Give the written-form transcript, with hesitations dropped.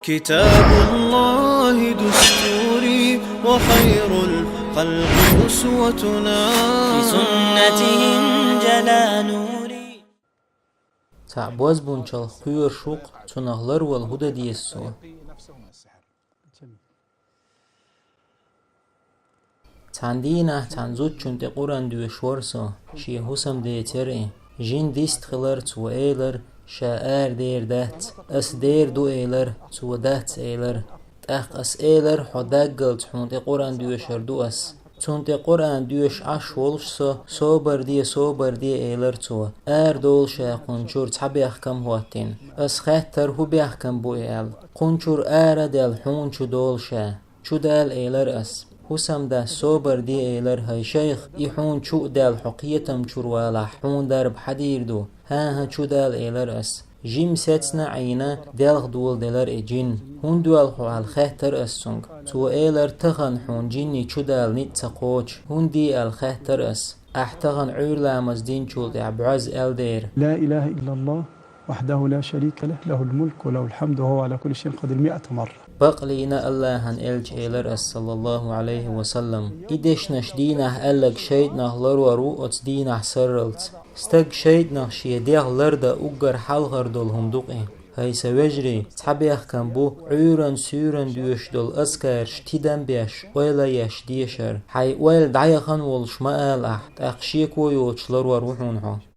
كتاب الله دستوري وخير الخلق أسوتنا بسنته جلا نوري. تعبوز بونشال خير شوق تنهلر والهدى ديسو. تاندينا تانزوت چونت قران دوش ورسو شي حسم ديتري جين ديست خلر تو ايلر شاعر دير دات اس دير دو ايلر تو دات ايلر تاخ اس ايلر حداقل تحونت قران دوش اردو اس تونت قران دوش عش ولش صوبر دي ايلر تو دول شا قنشور تحبيخ كم هواتين اس خاتر هو بيخ كم بو ايل قنشور دل حونشو دول شا شو دال ايلر اس حسم ده صوبر دي ايلر هاي شيخ يحون شو دال حقيتم شروالح حون درب حدير دو ها شو دال ايلر اس جيم ساتنا عينا دالغ دول دلر اجين هون دوال خو الخهتر اسونغ تو ايلر تغن حون جيني شو دال نيت تقوش هون دي الخهتر اس احتغن عور لامز دين شول عبعز الدير لا إله إلا الله وحده لا شريك له له الملك وله الحمد وهو على كل شيء قدير 100 مرة. بقلينا الله هن إلج إيلر صلى الله عليه وسلم إدش نشدينه ألق شيد نهلر ورو أتدينه سرلت استق شيد نخشي ديغ لرد أقر حلغر دولهم دوقين هاي سوجري تحبيخ كان بو عورن سورن دوش دول أسكرش تيدن بيش ويلا يش ديشر حي ويل دعيخن والشمال أحت أخشيكو يوچلر وروحونها